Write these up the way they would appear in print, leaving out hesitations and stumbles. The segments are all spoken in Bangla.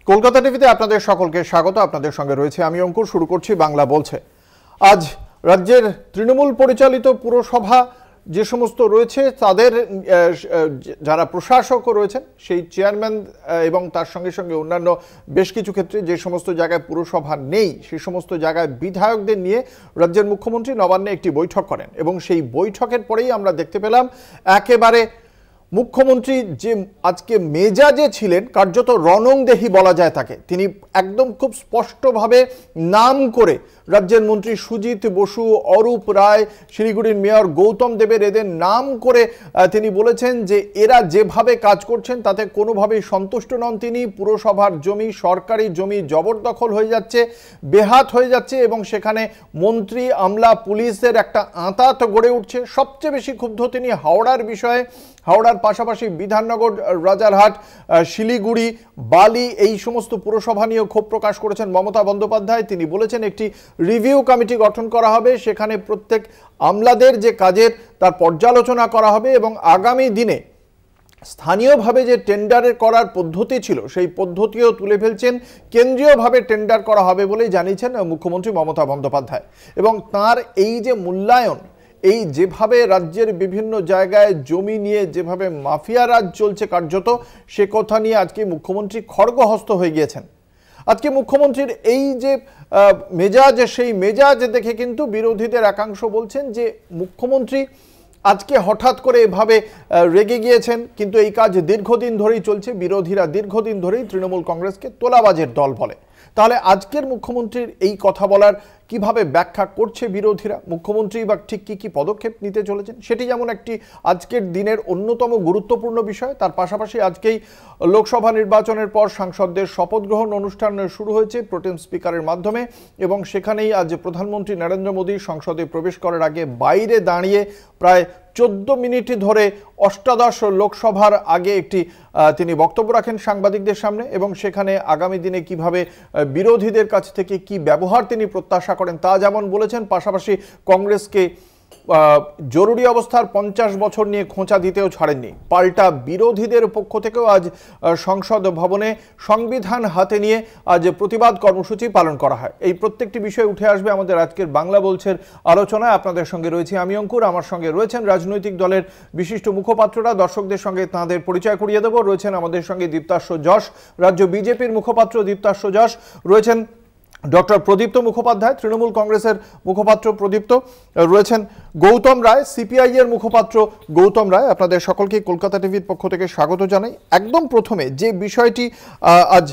কলকাতা টিভিতে আপনাদের সকলকে স্বাগত। আপনাদের সঙ্গে রয়েছে আমি অঙ্কুর। শুরু করছি বাংলা বলছে। আজ রাজ্যের তৃণমূল পরিচালিত পুরসভা যে সমস্ত রয়েছে তাদের যারা প্রশাসক রয়েছেন সেই চেয়ারম্যান এবং তার সঙ্গে সঙ্গে অন্যান্য বেশ কিছু ক্ষেত্রে যে সমস্ত জায়গায় পুরসভা নেই সেই সমস্ত জায়গায় বিধায়কদের নিয়ে রাজ্যের মুখ্যমন্ত্রী নবান্নে একটি বৈঠক করেন এবং সেই বৈঠকের পরেই আমরা দেখতে পেলাম একেবারে মুখ্যমন্ত্রী যে আজকে মেজাজে ছিলেন, কার্যত রণংদেহী বলা যায় তাকে। তিনি একদম খুব স্পষ্টভাবে নাম করে রাজ্যের মন্ত্রী সুজিত বসু, অরূপ রায়, শিলিগুড়ির মেয়র গৌতম দেবের এদের নাম করে তিনি বলেছেন যে এরা যেভাবে কাজ করছেন তাতে কোনোভাবেই সন্তুষ্ট নন তিনি। পুরসভার জমি, সরকারি জমি জবরদখল হয়ে যাচ্ছে, বেহাত হয়ে যাচ্ছে এবং সেখানে মন্ত্রী, আমলা, পুলিশের একটা আঁতাত গড়ে উঠছে। সবচেয়ে বেশি ক্ষুব্ধ তিনি হাওড়ার বিষয়ে। হাওড়ার পাশাপাশি বিধাননগর, রাজারহাট, শিলিগুড়ি, বালি এই সমস্ত পুরসভা নিয়েও ক্ষোভ প্রকাশ করেছেন মমতা বন্দ্যোপাধ্যায়। তিনি বলেছেন একটি রিভিউ কমিটি গঠন করা হবে, সেখানে প্রত্যেক আমলাদের যে কাজের তার পর্যালোচনা করা হবে এবং আগামী দিনে স্থানীয়ভাবে যে টেন্ডারের করার পদ্ধতি ছিল সেই পদ্ধতিও তুলে ফেলছেন। কেন্দ্রীয়ভাবে টেন্ডার করা হবে বলেই জানিয়েছেন মুখ্যমন্ত্রী মমতা বন্দ্যোপাধ্যায়। এবং তার এই যে মূল্যায়ন, এই যেভাবে রাজ্যের বিভিন্ন জায়গায় জমি নিয়ে যেভাবে মাফিয়া রাজ চলছে কার্যত, সে কথা নিয়ে আজকে মুখ্যমন্ত্রী খড়গহস্ত হয়ে গিয়েছেন। আজকে মুখ্যমন্ত্রীর এই যে মেজাজ, সেই মেজাজ দেখে কিন্তু বিরোধীদের একাংশ বলছেন যে মুখ্যমন্ত্রী আজকে হঠাৎ করে এভাবে রেগে গিয়েছেন, কিন্তু এই কাজ দীর্ঘদিন ধরেই চলছে। বিরোধীরা দীর্ঘদিন ধরেই তৃণমূল কংগ্রেসকে তোলাবাজের দল বলে। তাহলে আজকের মুখ্যমন্ত্রীর এই কথা বলার কিভাবে ব্যাখ্যা করছে বিরোধীরা? মুখ্যমন্ত্রী বা ঠিক কী পদক্ষেপ নিতে চলেছেন সেটি যেমন একটি আজকের দিনের অন্যতম গুরুত্বপূর্ণ বিষয়। তার পাশাপাশি আজকেই লোকসভা নির্বাচনের পর সাংসদদের শপথ গ্রহণ অনুষ্ঠান শুরু হয়েছে প্রোটেম স্পিকারের মাধ্যমে এবং সেখানেই আজ প্রধানমন্ত্রী নরেন্দ্র মোদী সংসদে প্রবেশ করার আগে বাইরে দাঁড়িয়ে প্রায় 14 মিনিট ধরে অষ্টাদশ লোকসভার আগে একটি তিনি বক্তব্য রাখেন সাংবাদিকদের সামনে এবং সেখানে আগামী দিনে কিভাবে বিরোধীদের কাছ থেকে কি ব্যবহার তিনি প্রত্যাশা করেন তা যেমন বলেছেন, পাশাপাশি কংগ্রেসকে জরুরি অবস্থার 50 বছর নিয়ে খোঁচা দিতেও ছাড়েননি। পাল্টা বিরোধীদের পক্ষ থেকেও আজ সংসদ ভবনে সংবিধান হাতে নিয়ে আজ প্রতিবাদ কর্মসূচি পালন করা হয়। এই প্রত্যেকটি বিষয় উঠে আসবে আমাদের আজকের বাংলা বলছের আলোচনায়। আপনাদের সঙ্গে রয়েছে আমি অঙ্কুর, আমার সঙ্গে রয়েছেন রাজনৈতিক দলের বিশিষ্ট মুখপাত্ররা। দর্শকদের সঙ্গে তাঁদের পরিচয় করিয়ে দেব। রয়েছেন আমাদের সঙ্গে দীপ্তাশ্ব যশ, রাজ্য বিজেপির মুখপাত্র দীপ্তাশ্ব যশ, রয়েছেন ডক্টর প্রদীপ্ত মুখোপাধ্যায়, তৃণমূল কংগ্রেসের মুখপাত্র প্রদীপ্ত, রয়েছেন গৌতম রায়, সিপিআই এর মুখপাত্র গৌতম রায়। আপনাদের সকলকে কলকাতা টিভির পক্ষ থেকে স্বাগত জানাই। একদম প্রথমে যে বিষয়টি আজ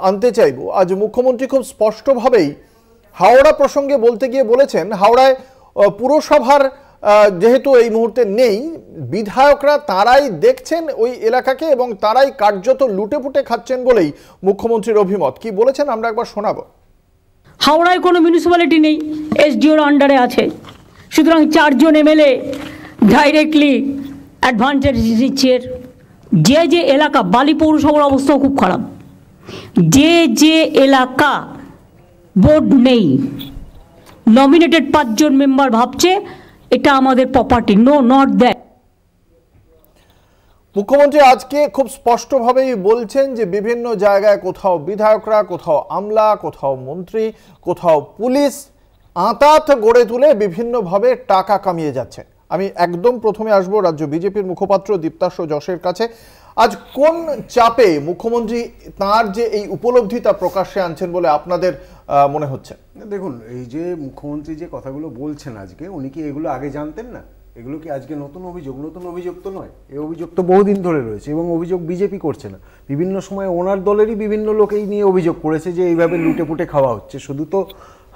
আনতে চাইব, আজ মুখ্যমন্ত্রী খুব স্পষ্টভাবেই হাওড়া প্রসঙ্গে বলতে গিয়ে বলেছেন হাওড়ায় পুরসভার যেহেতু এই মুহূর্তে নেই, বিধায়করা তারাই দেখছেন ওই এলাকাকে এবং তারাই কার্যত লুটেপুটে খাচ্ছেন বলেই মুখ্যমন্ত্রীর অভিমত। কি বলেছেন আমরা একবার শোনাবো। হাওড়ায় কোনো মিউনিসিপ্যালিটি নেই, এসডিওর আন্ডারে আছে, সুতরাং 4 জন এমএলএ ডাইরেক্টলি অ্যাডভান্টেজ দিচ্ছে। যে এলাকা, বালি পৌরসভার অবস্থাও খুব খারাপ, যে এলাকা বোর্ড নেই, নমিনেটেড 5 জন মেম্বার ভাবছে এটা আমাদের প্রপার্টি, নো নট দ্যাট। মুখ্যমন্ত্রী আজকে খুব স্পষ্টভাবেই বলছেন যে বিভিন্ন জায়গায় কোথাও বিধায়করা, কোথাও আমলা, কোথাও মন্ত্রী, কোথাও পুলিশ আঁতাত গড়ে তুলে বিভিন্নভাবে টাকা কামিয়ে যাচ্ছে। আমি একদম প্রথমে আসবো রাজ্য বিজেপির মুখপাত্র দীপ্তাশ্ব যশের কাছে। আজ কোন চাপে মুখ্যমন্ত্রী তার যে এই উপলব্ধিতা প্রকাশ্যে আনছেন বলে আপনাদের মনে হচ্ছে? দেখুন, এই যে মুখ্যমন্ত্রী যে কথাগুলো বলছেন আজকে, উনি কি এগুলো আগে জানতেন না? এগুলো কি আজকে নতুন অভিযোগ? নতুন অভিযোগ তো নয়, এই অভিযোগ তো বহুদিন ধরে রয়েছে এবং অভিযোগ বিজেপি করছে না। বিভিন্ন সময় ওনার দলেরই বিভিন্ন লোক এই নিয়ে অভিযোগ করেছে যে এইভাবে লুটেপুটে খাওয়া হচ্ছে। শুধু তো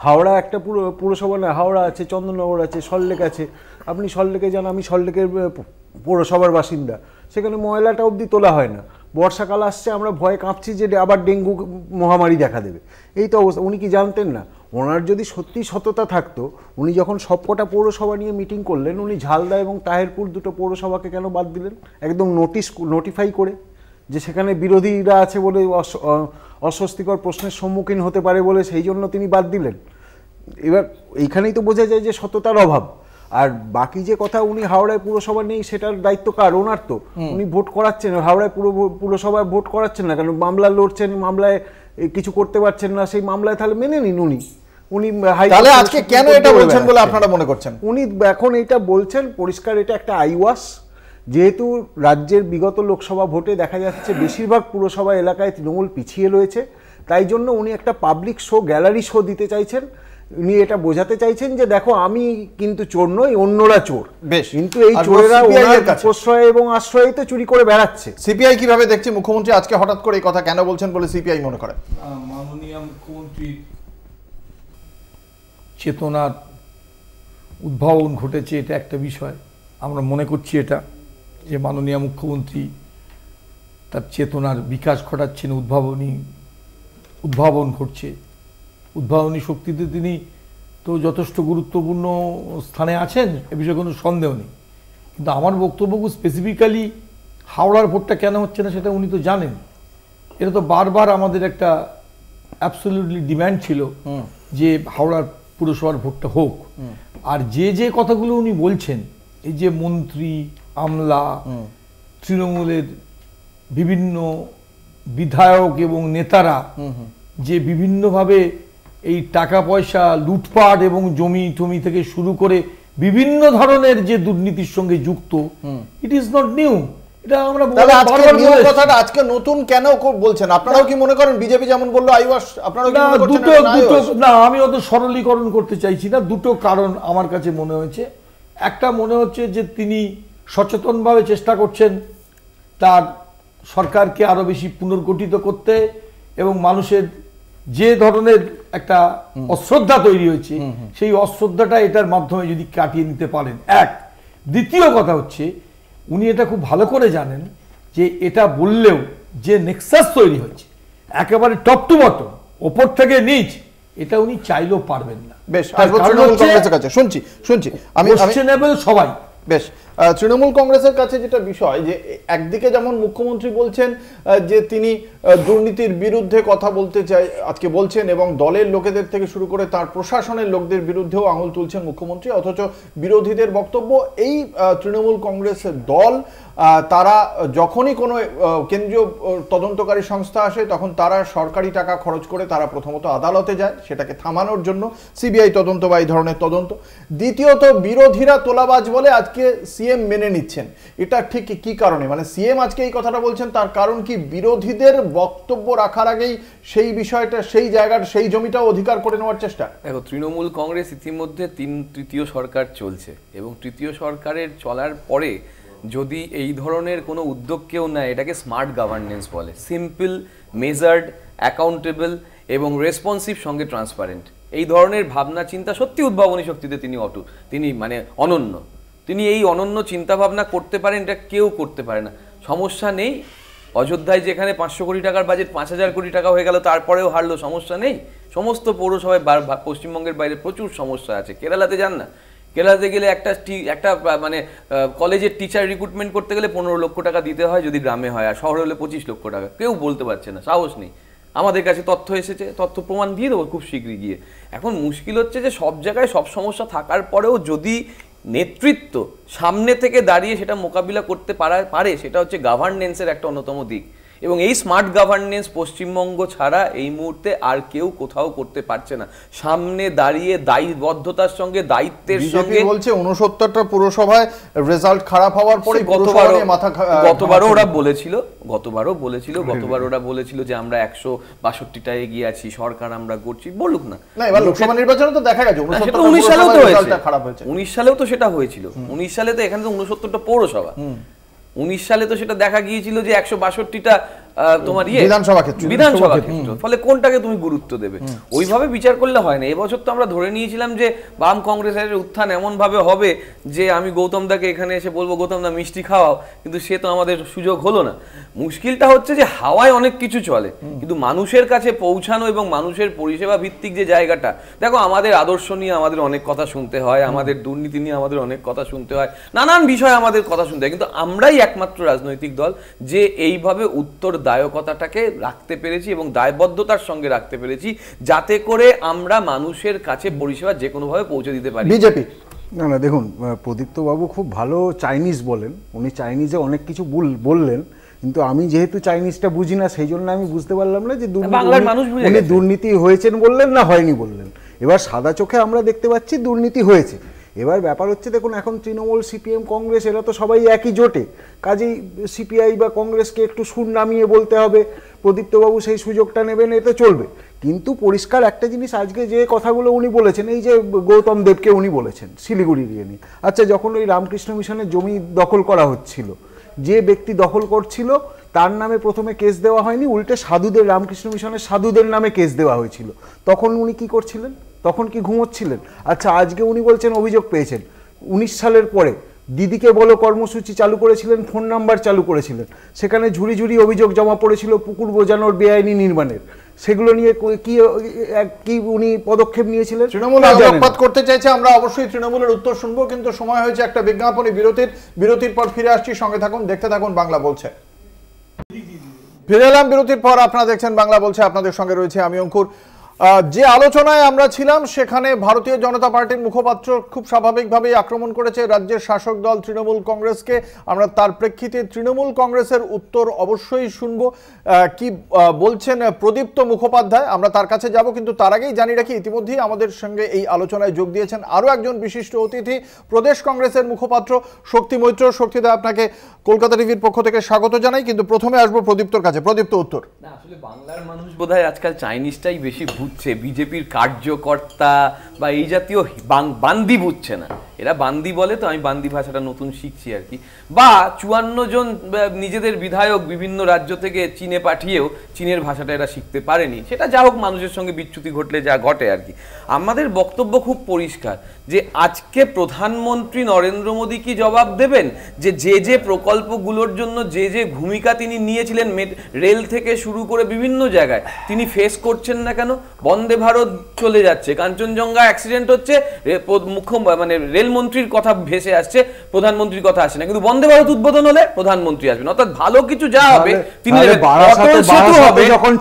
হাওড়া একটা পুরসভা না, হাওড়া আছে, চন্দননগর আছে, সল্টলেক আছে। আপনি সল্টলেকে যান, আমি সল্টলেকের পৌরসভার বাসিন্দা, সেখানে ময়লাটা অবধি তোলা হয় না। বর্ষাকাল আসছে, আমরা ভয়ে কাঁপছি যে আবার ডেঙ্গু মহামারী দেখা দেবে। এই তো অবস্থা। উনি কি জানতেন না? ওনার যদি সত্যি সততা থাকতো, উনি যখন সবকটা পৌরসভা নিয়ে মিটিং করলেন, উনি ঝালদা এবং তাহেরপুর 2টো পৌরসভাকে কেন বাদ দিলেন? একদম নোটিফাই করে যে সেখানে বিরোধীরা আছে বলে অস্বস্তিকর প্রশ্নের সম্মুখীন হতে পারে বলে সেই জন্য তিনি বাদ দিলেন। এবার এইখানেই তো বোঝা যায় যে সততার অভাব। আর বাকি যে কথা উনি হাওড়ায় পুরসভা নেই সেটার দায়িত্ব কার? ওনার তো। উনি ভোট করাচ্ছেন হাওড়ায়, পুরসভায় ভোট করাচ্ছেন না কেন? মামলা লড়ছেন, মামলায় কিছু করতে পারছেন না, সেই মামলায় তাহলে মেনে নিন। উনি তাহলে আজকে কেন এটা বলছেন বলে আপনারা মনে করছেন? উনি এখন এটা বলছেন পরিষ্কার, এটা একটা আইওয়াস। যেহেতু রাজ্যের বিগত লোকসভা ভোটে দেখা যাচ্ছে বেশিরভাগ পুরসভা এলাকায় তৃণমূল পিছিয়ে রয়েছে, তাই জন্য উনি একটা পাবলিক শো, গ্যালারি শো দিতে চাইছেন। উনি এটা বোঝাতে চাইছেন যে দেখো আমি কিন্তু চোর নই, অন্যরা চোর। বেশ, কিন্তু এই চোরেরা ওনার প্রশ্রয় এবং আশ্রয় তো চুরি করে বেড়াচ্ছে। সিপিআই কিভাবে দেখছে মুখ্যমন্ত্রী আজকে হঠাৎ করে এই কথা কেন বলছেন বলে সিপিআই মনে করে? মাননীয় মুখ্যমন্ত্রীর চেতনার উদ্ভাবন ঘটেছে, এটা একটা বিষয়। আমরা মনে করছি এটা যে মাননীয় মুখ্যমন্ত্রী তার চেতনার বিকাশ ঘটাচ্ছেন, উদ্ভাবন ঘটছে। উদ্ভাবনী শক্তিতে তিনি তো যথেষ্ট গুরুত্বপূর্ণ স্থানে আছেন, এ বিষয়ে কোনো সন্দেহ নেই। কিন্তু আমার বক্তব্য স্পেসিফিক্যালি হাওড়ার ভোটটা কেন হচ্ছে না সেটা উনি তো জানেন। এটা তো বারবার আমাদের একটা অ্যাবসলিউটলি ডিম্যান্ড ছিল যে হাওড়ার পুরসভার ভোটটা হোক। আর যে কথাগুলো উনি বলছেন, এই যে মন্ত্রী, আমলা, তৃণমূলের বিভিন্ন বিধায়ক এবং নেতারা যে বিভিন্নভাবে এই টাকা পয়সা লুটপাট এবং জমি টমি থেকে শুরু করে বিভিন্ন ধরনের যে দুর্নীতির সঙ্গে যুক্ত, ইট ইজ নট নিউ। এটা আমরা কথাটা আজকে নতুন কেন বলছেন? আপনারাও কি মনে করেন বিজেপি যেমন বললো আইওয়াস, আপনারাও কি মনে করছেন? না, আমি অত সরলীকরণ করতে চাইছি না। দুটো কারণ আমার কাছে মনে হয়েছে। একটা মনে হচ্ছে যে তিনি সচেতনভাবে চেষ্টা করছেন তার সরকারকে আরো বেশি পুনর্গঠিত করতে, এবং মানুষের যে ধরনের একটা অশ্রদ্ধা তৈরি হয়েছে সেই অশ্রদ্ধাটা এটার মাধ্যমে যদি কাটিয়ে নিতে পারেন। এক, দ্বিতীয় কথা হচ্ছে উনি এটা খুব ভালো করে জানেন যে এটা বললেও যে নেক্সাস তৈরি হয়েছে একেবারে টপ টু বটম, ওপর থেকে নিচ, এটা উনি চাইলেও পারবেন না। বেশ, শুনছি আমি সবাই। বেশ, তৃণমূল কংগ্রেসের কাছে যেটা বিষয় যে একদিকে যেমন মুখ্যমন্ত্রী বলছেন যে তিনি দুর্নীতির বিরুদ্ধে কথা বলতে চাই আজকে বলছেন, এবং দলের লোকেদের থেকে শুরু করে তার প্রশাসনের লোকদের বিরুদ্ধেও আঙুল তুলছেন মুখ্যমন্ত্রী, অথচ বিরোধীদের বক্তব্য এই তৃণমূল কংগ্রেসের দল তারা যখনই কোনো কেন্দ্রীয় তদন্তকারী সংস্থা আসে তখন তারা সরকারি টাকা খরচ করে তারা প্রথমত আদালতে যায় সেটাকে থামানোর জন্য, সিবিআই তদন্ত বা এই ধরনের তদন্ত। দ্বিতীয়ত বিরোধীরা তোলাবাজ বলে আজকে সিএম মেনে নিচ্ছেন। এটা ঠিক কি কারণে? মানে সিএম আজকে এই কথাটা বলছেন, তার কারণ কি বিরোধীদের বক্তব্য রাখার আগেই সেই বিষয়টা, সেই জায়গার, সেই জমিটাও অধিকার করে নেওয়ার চেষ্টা? দেখো, তৃণমূল কংগ্রেস ইতিমধ্যে তৃতীয় সরকার চলছে, এবং তৃতীয় সরকারের চলার পরে যদি এই ধরনের কোনো উদ্যোগ কেউ নেয়, এটাকে স্মার্ট গভর্নেন্স বলে। সিম্পল, মেজার্ড, অ্যাকাউন্টেবল এবং রেসপন্সিভ, সঙ্গে ট্রান্সপারেন্ট। এই ধরনের ভাবনা চিন্তা সত্যি উদ্ভাবনী শক্তিতে তিনি মানে অনন্য। তিনি এই অনন্য চিন্তা ভাবনা করতে পারেন, এটা কেউ করতে পারে না। সমস্যা নেই, অযোধ্যায় যেখানে 500 কোটি টাকার বাজেট 5000 কোটি টাকা হয়ে গেল, তারপরেও হারলো, সমস্যা নেই। সমস্ত পৌরসভায় পশ্চিমবঙ্গের বাইরে প্রচুর সমস্যা আছে। কেরালাতে যান না, কেরালাতে গেলে একটা মানে কলেজের টিচার রিক্রুটমেন্ট করতে গেলে 15 লক্ষ টাকা দিতে হয় যদি গ্রামে হয়, আর শহরে হলে 25 লক্ষ টাকা। কেউ বলতে পারছে না, সাহস নেই। আমাদের কাছে তথ্য এসেছে, তথ্য প্রমাণ দিয়ে দেবো খুব শীঘ্রই গিয়ে। এখন মুশকিল হচ্ছে যে সব জায়গায় সব সমস্যা থাকার পরেও যদি নেতৃত্ব সামনে থেকে দাঁড়িয়ে সেটা মোকাবিলা করতে পারে, সেটা হচ্ছে গভর্নেন্সের একটা অন্যতম দিক। এবং এই স্মার্ট গভর্নেন্স পশ্চিমবঙ্গ ছাড়া এই মুহূর্তে আর কেউ কোথাও করতে পারছে না। সামনে দাঁড়িয়ে দায়বদ্ধতার সঙ্গে, দায়িত্বের সঙ্গে বলছে 69টা পুরসভায় রেজাল্ট খারাপ হওয়ার পরে গতবারও ওরা বলেছিল যে আমরা 162টা এগিয়ে আছি, সরকার আমরা করছি, বলুক না। এবার লোকসভা নির্বাচনে তো দেখা গেছে 19 সালেও তো হয়েছে, 19 সালেও তো সেটা হয়েছিল। 19 সালে তো এখানে তো 69টা পৌরসভা, 19 সালে তো সেটা দেখা গিয়েছিল যে 162টা তোমার বিধানসভা ক্ষেত্র। ফলে কোনটাকে তুমি গুরুত্ব দেবে? ওইভাবে বিচার করলে হয় না। এবছর তো আমরা ধরে নিয়েছিলাম যে বাম কংগ্রেসের উত্থান এমন ভাবে হবে যে আমি গৌতম দাকে এখানে এসে বলবো গৌতম দা মিষ্টি খাওয়াও, কিন্তু সে তো আমাদের সুযোগ হলো না। মুশকিলটা হচ্ছে যে হাওয়ায় অনেক কিছু চলে, কিন্তু মানুষের কাছে পৌঁছানো এবং মানুষের পরিষেবা ভিত্তিক যে জায়গাটা, দেখো আমাদের আদর্শ নিয়ে আমাদের অনেক কথা শুনতে হয়, আমাদের দুর্নীতি নিয়ে আমাদের অনেক কথা শুনতে হয়, নানান বিষয়ে আমাদের কথা শুনতে হয়, কিন্তু আমরাই একমাত্র রাজনৈতিক দল যে এইভাবে দায়কতাটাকে রাখতে পেরেছি এবং দায়বদ্ধতার সঙ্গে রাখতে পেরেছি, যাতে করে আমরা মানুষের কাছে পরিষেবা যে কোনোভাবে পৌঁছে দিতে পারি। বিজেপি না না, দেখুন প্রদীপ্তবাবু খুব ভালো চাইনিজ বলেন, উনি চাইনিজে অনেক কিছু বললেন, কিন্তু আমি যেহেতু চাইনিজটা বুঝি না সেই জন্য আমি বুঝতে পারলাম না যে বাংলার মানুষ বুঝে উনি গেছে। দুর্নীতি হয়েছেন বললেন না হয়নি বললেন। এবার সাদা চোখে আমরা দেখতে পাচ্ছি দুর্নীতি হয়েছে। এবার ব্যাপার হচ্ছে দেখুন, এখন তৃণমূল, সিপিএম, কংগ্রেস এরা তো সবাই একই জোটে, কাজেই সিপিআই বা কংগ্রেসকে একটু সুর নামিয়ে বলতে হবে, প্রদীপ্তবাবু সেই সুযোগটা নেবেন, এতে চলবে। কিন্তু পরিষ্কার একটা জিনিস, আজকে যে কথাগুলো উনি বলেছেন, এই যে গৌতম দেবকে উনি বলেছেন শিলিগুড়ি নিয়ে নিয়ে, আচ্ছা যখন ওই রামকৃষ্ণ মিশনের জমি দখল করা হচ্ছিল, যে ব্যক্তি দখল করছিল তার নামে প্রথমে কেস দেওয়া হয়নি, উল্টে সাধুদের, রামকৃষ্ণ মিশনের সাধুদের নামে কেস দেওয়া হয়েছিল। তখন উনি কি করছিলেন? তখন কি ঘুমোচ্ছিলেন? আচ্ছা আজকে উনি বলছেন অভিযোগ পেয়েছেন। 19 সালের পরে দিদিকে বলো কর্মসূচি চালু করেছিলেন, ফোন নাম্বার চালু করেছিলেন, সেখানে ঝুড়ি ঝুড়ি অভিযোগ জমা পড়েছিল পুকুর বোজানোর, বেআইনি নির্মাণের। সেগুলো নিয়ে কি কি উনি পদক্ষেপ নিয়েছিলেন? তৃণমূল আলোকপাত করতে চাইছে, আমরা অবশ্যই তৃণমূলের উত্তর শুনবো, কিন্তু সময় হয়েছে একটা বিজ্ঞাপনী বিরতির পর ফিরে আসছি। সঙ্গে থাকুন, দেখতে থাকুন বাংলা বলছে। ফিরে এলাম বিরতির পর, আপনারা দেখছেন বাংলা বলছে, আপনাদের সঙ্গে রয়েছে আমি অঙ্কুর। যে আলোচনায় আমরা ছিলাম সেখানে ভারতীয় জনতা পার্টির মুখপাত্র খুব স্বাভাবিকভাবেই আক্রমণ করেছে রাজ্যের শাসক দল তৃণমূল কংগ্রেসকে। আমরা তার প্রেক্ষিতে তৃণমূল কংগ্রেসের উত্তর অবশ্যই শুনবো। কি বলছেন প্রদীপ্ত মুখোপাধ্যায়, আমরা তার কাছে যাব, কিন্তু তার আগেই জানি রাখি ইতিমধ্যেই আমাদের সঙ্গে এই আলোচনায় যোগ দিয়েছেন আরও একজন বিশিষ্ট অতিথি, প্রদেশ কংগ্রেসের মুখপাত্র শক্তি মৈত্র। শক্তিদা, আপনাকে কলকাতা টিভির পক্ষ থেকে স্বাগত জানাই, কিন্তু প্রথমে আসবো প্রদীপ্তর কাছে। প্রদীপ্ত, উত্তর। না, আসলে বাংলার মানুষ বোধহয় আজকাল চাইনিজটাই বেশি বুঝছে, বিজেপির কার্যকর্তা বা এই জাতীয় বান্দি বুঝছে না। এরা বান্দি বলে, তো আমি বান্দি ভাষাটা নতুন শিখছি আর কি। বা 54 জন নিজেদের বিধায়ক বিভিন্ন রাজ্য থেকে চীনে পাঠিয়েও চীনের ভাষাটা এরা শিখতে পারেনি। সেটা যা হোক, মানুষের সঙ্গে বিচ্যুতি ঘটলে যা ঘটে আর কি। আমাদের বক্তব্য খুব পরিষ্কার যে আজকে প্রধানমন্ত্রী নরেন্দ্র মোদী কি জবাব দেবেন যে যে প্রকল্পগুলোর জন্য যে ভূমিকা তিনি নিয়েছিলেন, রেল থেকে শুরু করে বিভিন্ন জায়গায়, তিনি ফেস করছেন না কেন? বন্দে ভারত চলে যাচ্ছে, কাঞ্চনজঙ্ঘা অ্যাক্সিডেন্ট হচ্ছে, মানে রেলমন্ত্রীর কথা ভেসে আসছে, প্রধানমন্ত্রীর কথা আসে না, কিন্তু বন্দে ভারত উদ্বোধন হলে প্রধানমন্ত্রী আসবেন। অর্থাৎ ভালো কিছু যা হবে তিনি নেবেন। অটল সেতু হবে, অটল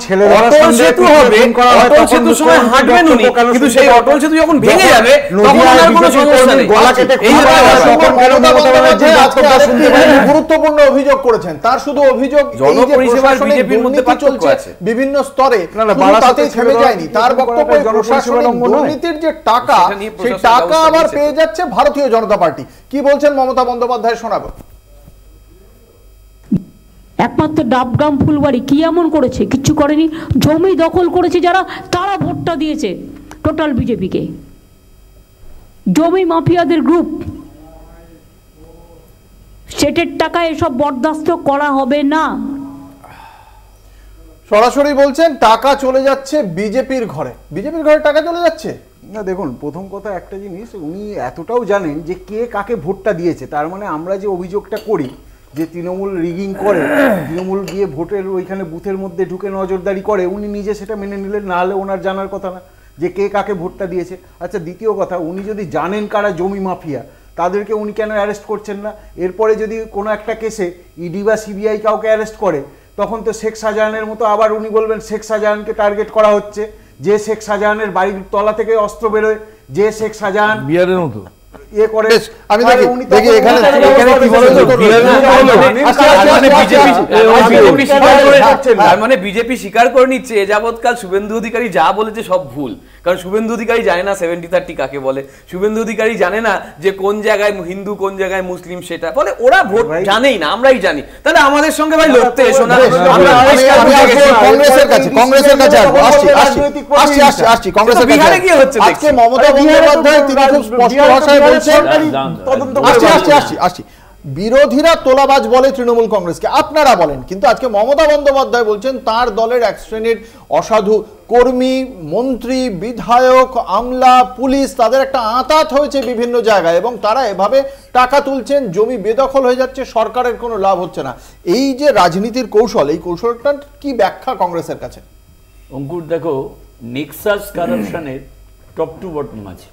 সেতু হবে, অটল সেতুর সময় হাঁটবেন উনি, কিন্তু সেই অটল সেতু যখন ভেঙে যাবে তখন আর কোনো সমস্যা নেই। গুরুত্বপূর্ণ অভিযোগ করেছেন, তার শুধু অভিযোগ জনপরিষেবার বিজেপির মধ্যে পার্থক্য আছে বিভিন্ন স্তরে, তাতেই থেমে যায়নি। তার বক্তব্য প্রশাসনিক দুর্নীতির যে টাকা, সেই টাকা আবার পেয়ে যাচ্ছে ভারতীয় জনতা পার্টি। কি বলছেন মমতা বন্দ্যোপাধ্যায়, শোনাবো। একমাত্র ডাবগ্রাম ফুলবাড়ি কি এমন করেছে? কিচ্ছু করেনি। জমি দখল করেছে যারা, তারা ভোটটা দিয়েছে টোটাল বিজেপিকে। জমি মাফিয়াদের গ্রুপ, স্টেটের টাকা এসব বরদাস্ত করা হবে না। সরাসরি বলছেন টাকা চলে যাচ্ছে বিজেপির ঘরে, বিজেপির ঘরে টাকা চলে যাচ্ছে। না দেখুন, প্রথম কথা একটা জিনিস, উনি এতটাও জানেন যে কে কাকে ভোটটা দিয়েছে। তার মানে আমরা যে অভিযোগটা করি যে তৃণমূল রিগিং করে, তৃণমূল গিয়ে ভোটের ওইখানে বুথের মধ্যে ঢুকে নজরদারি করে, উনি নিজে সেটা মেনে নিলেন, না হলে ওনার জানার কথা না যে কে কাকে ভোটটা দিয়েছে। আচ্ছা দ্বিতীয় কথা, উনি যদি জানেন কারা জমি মাফিয়া, তাদেরকে উনি কেন অ্যারেস্ট করছেন না? এরপরে যদি কোনো একটা কেসে ইডি বা সিবিআই কাউকে অ্যারেস্ট করে, তখন তো শেখ শাহজাহানের মতো আবার উনি বলবেন শেখ শাহজাহানকে টার্গেট করা হচ্ছে, যে শেখ শাহজাহানের বাড়ির তলা থেকে অস্ত্র বেরোয়, যে শেখ শাহজাহান বিহারের মতো করে। আমি দেখি এখানে মানে বিজেপি স্বীকার করে নিচ্ছে এ যাবৎকাল শুভেন্দু অধিকারী যা বলেছে সব ভুল। কারণ শুভেন্দু অধিকারী জানে না 70-30 কাকে বলে, শুভেন্দু অধিকারী জানে না যে কোন জায়গায় হিন্দু কোন জায়গায় মুসলিম, সেটা বলে ওরা ভোট জানেই না, আমরাই জানি। তাহলে আমাদের সঙ্গে ভাই লড়তে এসো না। কংগ্রেসের কাছে আসছি। কংগ্রেসের বিহারে কি হচ্ছে আজকে মমতা বন্দ্যোপাধ্যায় তিনি খুব স্পষ্ট ভাষায় বলছেন, আসছি বিরোধীরা তোলাবাজ বলে তৃণমূল কংগ্রেসকে, আপনারা বলেন, কিন্তু আজকে মমতা বন্দ্যোপাধ্যায় বলছেন তার দলের এক শ্রেণীর অসাধু কর্মী, মন্ত্রী, বিধায়ক, আমলা, পুলিশ, তাদের একটা আঁতাত হয়েছে বিভিন্ন জায়গায় এবং তারা এভাবে টাকা তুলছেন, জমি বেদখল হয়ে যাচ্ছে, সরকারের কোনো লাভ হচ্ছে না। এই যে রাজনীতির কৌশল, এই কৌশলটার কি ব্যাখ্যা কংগ্রেসের কাছে? অঙ্কুর দেখো, নেক্সাস কারাপশনের টপ টু বটম আছে।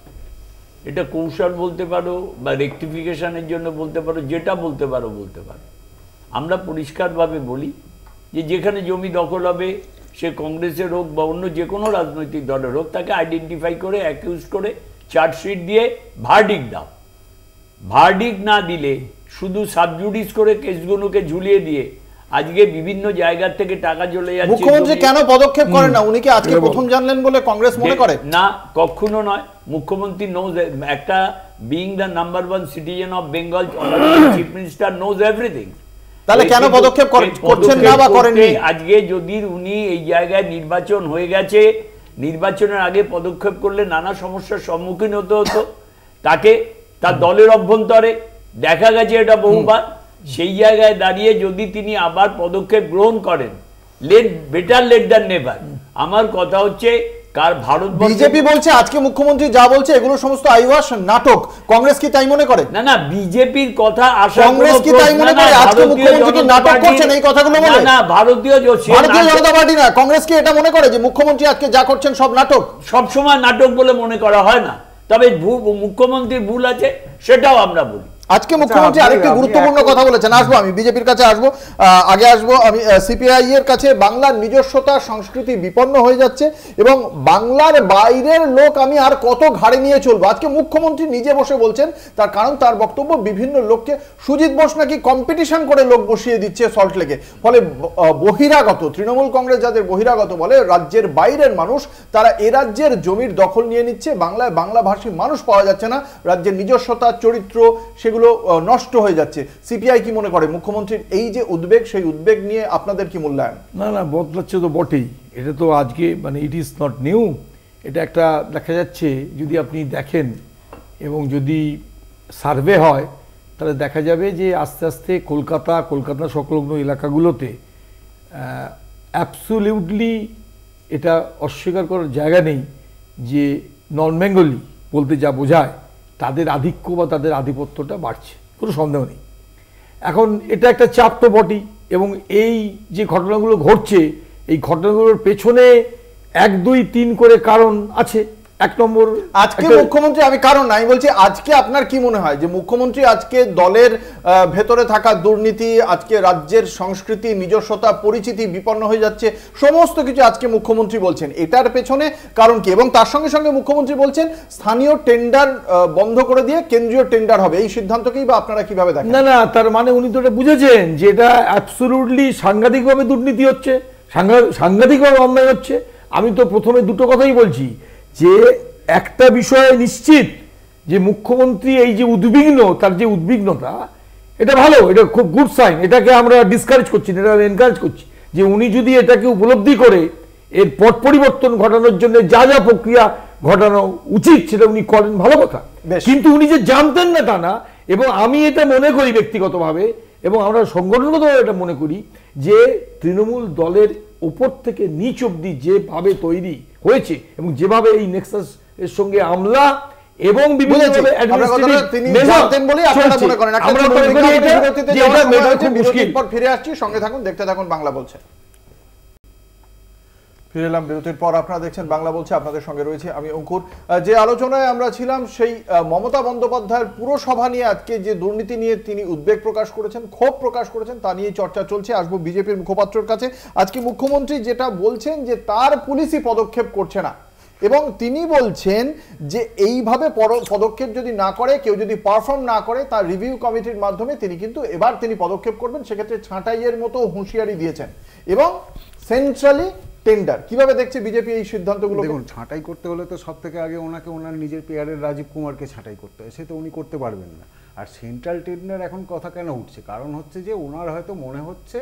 এটা কৌশল বলতে পারো বা রেকটিফিকেশনের জন্য বলতে পারো, যেটা বলতে পারো। আমরা পরিষ্কারভাবে বলি যে যেখানে জমি দখল হবে, সে কংগ্রেসের হোক বা অন্য যে কোনো রাজনৈতিক দলের হোক, তাকে আইডেন্টিফাই করে, অ্যাকিউজ করে, চার্জশিট দিয়ে ভার্ডিক্ট দাও। ভার্ডিক্ট না দিলে শুধু সাবজুডিস করে কেসগুলোকে ঝুলিয়ে দিয়ে আজকে বিভিন্ন জায়গা থেকে টাকা চলে যাচ্ছে। মুখ্যমন্ত্রী কেন পদক্ষেপ করেন না? উনি কি আজকে প্রথম জানলেন বলে কংগ্রেস মনে করে? না, কখনো নয়। মুখ্যমন্ত্রী নোজ, একটা being the number 1 citizen of Bengal, chief minister nose everything. তাহলে কেন পদক্ষেপ করছেন না বা করেননি? আজকে যদি উনি এই জায়গায় নির্বাচন হয়ে গেছে, নির্বাচনের আগে পদক্ষেপ করলে নানা সমস্যার সম্মুখীন হতে হতো তাকে, তার দলের অভ্যন্তরে দেখা গেছে এটা বহুবার। সেই জায়গায় দাঁড়িয়ে যদি তিনি আবার পদক্ষেপ গ্রহণ করেন, বেটার লেট দ্যান নেভার। আমার কথা হচ্ছে ভারতবর্ষ, বিজেপি বলছে আজকে মুখ্যমন্ত্রী যা বলছে এগুলো সমস্ত আইওয়াস নাটক, কংগ্রেস কি তাই মনে করে? না না, বিজেপির কথা আসা, কংগ্রেস কি তাই মনে করে আজকে মুখ্যমন্ত্রী কি নাটক করছেন এই কথাগুলো বলে? না, ভারতীয় জনতা পার্টি না, কংগ্রেস কি এটা মনে করে যে মুখ্যমন্ত্রী আজকে যা করছেন সব নাটক? সব সময় নাটক বলে মনে করা হয় না, তবে মুখ্যমন্ত্রীর ভুল আছে সেটাও আমরা বলি। আজকে মুখ্যমন্ত্রী আরেকটি গুরুত্বপূর্ণ কথা বলেছেন, আসবো আমি বিজেপির কাছে আসবো, আগে আসবো আমি সিপিআই এর কাছে। বাংলার নিজস্বতা সংস্কৃতি বিপন্ন হয়ে যাচ্ছে এবং বাংলার বাইরের লোক আমি আর কত ঘাড়ে নিয়ে চলবো, আজকে মুখ্যমন্ত্রী নিজে বসে বলছেন। তার কারণ তার বক্তব্য বিভিন্ন লোককে, সুজিত বোস নাকি কম্পিটিশন করে লোক বসিয়ে দিচ্ছে সল্টলেকে, ফলে বহিরাগত তৃণমূল কংগ্রেস যাদের বহিরাগত বলে, রাজ্যের বাইরের মানুষ, তারা এ রাজ্যের জমির দখল নিয়ে নিচ্ছে। বাংলায় বাংলাভাষী মানুষ পাওয়া যাচ্ছে না, রাজ্যের নিজস্বতা চরিত্র সেগুলো নষ্ট হয়ে যাচ্ছে। সিপিআই কি মনে করে মুখ্যমন্ত্রীর এই যে উদ্বেগ, সেই উদ্বেগ নিয়ে আপনাদের কি মূল্যায়ন? না না, বদলাচ্ছে তো বটেই, এটা তো আজকে মানে ইট ইজ নট নিউ। এটা একটা দেখা যাচ্ছে, যদি আপনি দেখেন এবং যদি সার্ভে হয় তাহলে দেখা যাবে যে আস্তে আস্তে কলকাতা সংলগ্ন এলাকাগুলোতে অ্যাবসলিউটলি এটা অস্বীকার করার জায়গা নেই যে নন বেঙ্গলি বলতে যা বোঝায় তাদের আধিক্য বা তাদের আধিপত্যটা বাড়ছে, কোনো সন্দেহ নেই। এখন এটা একটা চাপ তো বটেই, এবং এই যে ঘটনাগুলো ঘটছে এই ঘটনাগুলোর পেছনে 1, 2, 3 করে কারণ আছে। এক নম্বর, আজকে মুখ্যমন্ত্রী, আমি কারণ নাই বলছি, আজকে আপনার কি মনে হয় যে মুখ্যমন্ত্রী আজকে দলের ভেতরে থাকা দুর্নীতি, আজকে রাজ্যের সংস্কৃতি নিজস্বতা পরিচিতি বিপন্ন হয়ে যাচ্ছে, সমস্ত কিছু আজকে মুখ্যমন্ত্রী বলছেন, এটার পেছনে কারণ কি? এবং তার সঙ্গে সঙ্গে মুখ্যমন্ত্রী বলছেন স্থানীয় টেন্ডার বন্ধ করে দিয়ে কেন্দ্রীয় টেন্ডার হবে, এই সিদ্ধান্তকেই বা আপনারা কিভাবে দেখেন? না না, তার মানে উনি তো এটা বুঝেছেন যে এটা অ্যাবসলিউটলি সাংঘাতিকভাবে দুর্নীতি হচ্ছে, সাংঘাতিকভাবে অন্যায় হচ্ছে। আমি তো প্রথমে দুটো কথাই বলছি যে একটা বিষয়ে নিশ্চিত যে মুখ্যমন্ত্রী এই যে উদ্বিগ্ন, তার যে উদ্বিগ্নতা, এটা ভালো, এটা খুব গুড সাইন, এটাকে আমরা ডিসকারেজ করছি না, এটা এনকারেজ করছি যে উনি যদি এটাকে উপলব্ধি করে এর পট পরিবর্তন ঘটানোর জন্য যা যা প্রক্রিয়া ঘটানো উচিত সেটা উনি করেন, ভালো কথা। কিন্তু উনি যে জানতেন না তা না, এবং আমি এটা মনে করি ব্যক্তিগতভাবে এবং আমরা সংগঠনগতভাবে এটা মনে করি যে তৃণমূল দলের উপর থেকে নিচ অব্দি যেভাবে তৈরি হয়েছে এবং যেভাবে এই নেক্সাস এর সঙ্গে আমলা এবং বিভিন্নভাবে ফিরে আসছি, সঙ্গে থাকুন, দেখতে থাকুন বাংলা বলছে। ফিরে এলাম বিরতির পর, আপনারা দেখছেন বাংলা বলছে, আপনাদের সঙ্গে রয়েছে আমি অঙ্কুর। যে আলোচনায় আমরা ছিলাম সেই মমতা বন্দ্যোপাধ্যায়ের পুরসভা নিয়ে আজকে যে দুর্নীতি নিয়ে তিনি উদ্বেগ প্রকাশ করেছেন, ক্ষোভ প্রকাশ করেছেন, তা নিয়ে চর্চা চলছে। আসবো বিজেপির মুখপাত্রের কাছে। আজকে মুখ্যমন্ত্রী যেটা বলছেন যে তার পুলিশই পদক্ষেপ করছে না, এবং তিনি বলছেন যে এইভাবে পদক্ষেপ যদি না করে, কেউ যদি পারফর্ম না করে, তার রিভিউ কমিটির মাধ্যমে তিনি কিন্তু এবার তিনি পদক্ষেপ করবেন, সেক্ষেত্রে ছাঁটাইয়ের মতো হুঁশিয়ারি দিয়েছেন। এবং সেন্ট্রালি টেন্ডার কিভাবে দেখছে বিজেপি এই সিদ্ধান্তগুলো? দেখুন, ছাঁটাই করতে হলে তো সব থেকে আগে ওনাকে ওনার নিজের পেয়ারের রাজীব কুমারকে ছাঁটাই করতে হয়, সে তো উনি করতে পারবেন না। আর সেন্ট্রাল টেন্ডার এখন কথা কেন উঠছে? কারণ হচ্ছে যে ওনার হয়তো মনে হচ্ছে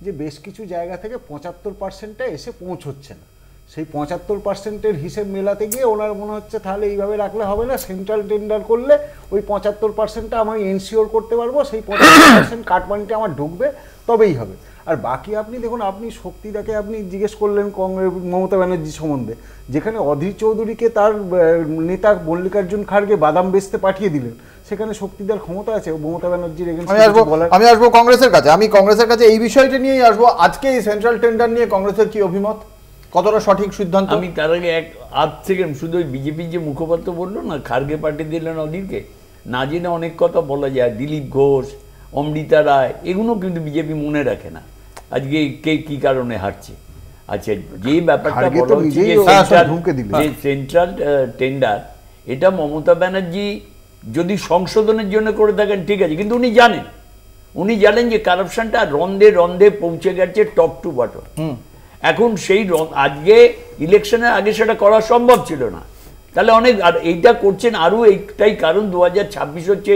যে বেশ কিছু জায়গা থেকে 75%টা এসে পৌঁছচ্ছে না, সেই 75%-এর হিসেব মেলাতে গিয়ে ওনার মনে হচ্ছে তাহলে এইভাবে রাখলে হবে না, সেন্ট্রাল টেন্ডার করলে ওই 75%টা আমি এনশিওর করতে পারবো, সেই 75% কাটমানিটা আমার ঢুকবে, তবেই হবে। আর বাকি আপনি দেখুন, আপনি শক্তিদাকে আপনি জিজ্ঞেস করলেন মমতা ব্যানার্জি সম্বন্ধে, যেখানে অধীর চৌধুরীকে তার নেতা মল্লিকার্জুন খাড়গে বাদাম বেচতে পাঠিয়ে দিলেন, সেখানে শক্তিদার ক্ষমতা আছে মমতা ব্যানার্জির এগেইনস্টে? আমি আসবো কংগ্রেসের কাছে, আমি কংগ্রেসের কাছে এই বিষয়টা নিয়েই আসবো। আজকে এই সেন্ট্রাল টেন্ডার নিয়ে কংগ্রেসের কি অভিমত, কতটা সঠিক সিদ্ধান্ত? আমি তার আগে আধ সেকেন্ড, শুধু ওই বিজেপির যে মুখপাত্র বললো না খাড়গে পাঠিয়ে দিলেন অধীরকে, না জেনে অনেক কথা বলা যায়, দিলীপ ঘোষ, অমৃতা রায়, এগুলো কিন্তু বিজেপি মনে রাখে না আজকে কে কি কারণে হারছে। আচ্ছা, যে ব্যাপারটা বলা হচ্ছে যে সেন্ট্রাল টেন্ডার, এটা মমতা ব্যানার্জি যদি সংশোধনের জন্য করে থাকেন ঠিক আছে, কিন্তু উনি জানেন যে কারাপশনটা রন্ধে রন্ধে পৌঁছে গেছে টপ টু বটম। এখন সেই আজকে ইলেকশনের আগে সেটা করা সম্ভব ছিল না, তাহলে অনেক আর এইটা করছেন আরও এইটাই কারণ 2026 হচ্ছে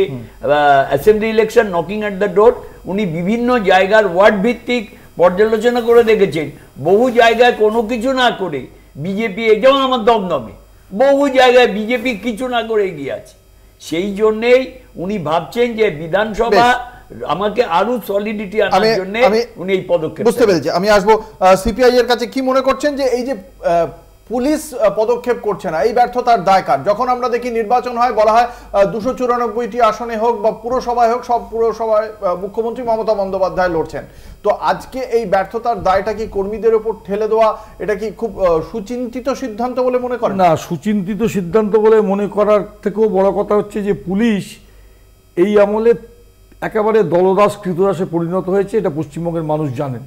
assembly election knocking at the door. উনি বিভিন্ন জায়গার ওয়ার্ড ভিত্তিক পর্যালোচনা করে দেখেছেন, বহু জায়গায় কোনো কিছু না করে বিজেপি, যেমন আমার দমদমে বহু জায়গায় বিজেপি কিছু না করে এগিয়ে আছে। সেই জন্যেই উনি ভাবছেন যে বিধানসভা আমাকে আরো সলিডিটি আনার জন্য উনি এই পদক্ষেপ। বুঝতে পেরেছি, আমি আসবো সিপিআই এর কাছে। কি মনে করছেন যে এই যে পুলিশ পদক্ষেপ করছে না, এই ব্যর্থতার দায় কার? যখন আমরা দেখি নির্বাচন হয়, বলা হয় 294টি আসনে হোক বা পুরসভায় হোক, সব পুরসভায় মুখ্যমন্ত্রী মমতা বন্দ্যোপাধ্যায় লড়ছেন। তো আজকে এই ব্যর্থতার দায়টা কি কর্মীদের উপর ঠেলে দেওয়া, এটা কি খুব সুচিন্তিত সিদ্ধান্ত বলে মনে করেন? না, সুচিন্তিত সিদ্ধান্ত বলে মনে করার থেকেও বড় কথা হচ্ছে যে পুলিশ এই আমলে একেবারে দলদাস কৃতদাসে পরিণত হয়েছে, এটা পশ্চিমবঙ্গের মানুষ জানেন।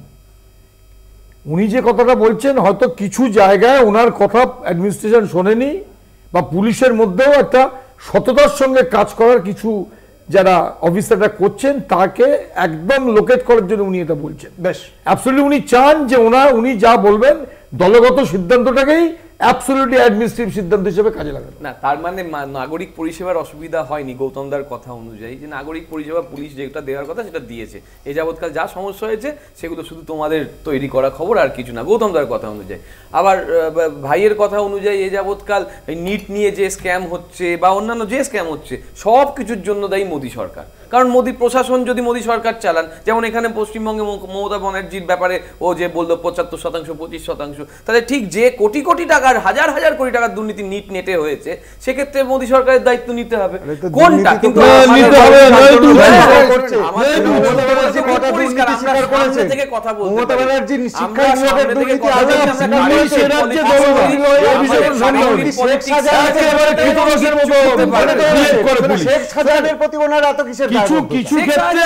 উনি যে কথাটা বলছেন, হয়তো কিছু জায়গায় ওনার কথা অ্যাডমিনিস্ট্রেশন শোনেনি, বা পুলিশের মধ্যেও একটা সততার সঙ্গে কাজ করার কিছু যারা অফিসাররা করছেন তাকে একদম লোকেট করার জন্য উনি এটা বলছেন। বেশ, অ্যাবসলিউটলি উনি চান যে উনি যা বলবেন দলগত সিদ্ধান্তটাকেই অ্যাবসলিউটলি অ্যাডমিনিস্ট্রেটিভ সিদ্ধান্ত হিসেবে কাজে লাগানো। না, তার মানে নাগরিক পরিষেবার অসুবিধা হয়নি গৌতম দার কথা অনুযায়ী, যে নাগরিক পরিষেবা পুলিশ যেটা দেওয়ার কথা সেটা দিয়েছে। এই যাবৎকাল যা সমস্যা হয়েছে সেগুলো শুধু তোমাদের তৈরি করা খবর, আর কিছু না, গৌতম দার কথা অনুযায়ী। আবার ভাইয়ের কথা অনুযায়ী এই যাবৎকাল নিট নিয়ে যে স্ক্যাম হচ্ছে বা অন্যান্য যে স্ক্যাম হচ্ছে, সব কিছুর জন্য দায়ী মোদী সরকার। কারণ মোদী প্রশাসন যদি মোদী সরকার চালান, যেমন এখানে পশ্চিমবঙ্গে মমতা ব্যানার্জির ব্যাপারে ও যে বললো 75%, 25%, তাহলে ঠিক যে কোটি কোটি টাকার, হাজার হাজার কোটি টাকার দুর্নীতি নিট নেটে হয়েছে, সেক্ষেত্রে মোদী সরকারের দায়িত্ব নিতে হবে। কোনটা কিন্তু কথা বলতে কিছু কিছু ক্ষেত্রে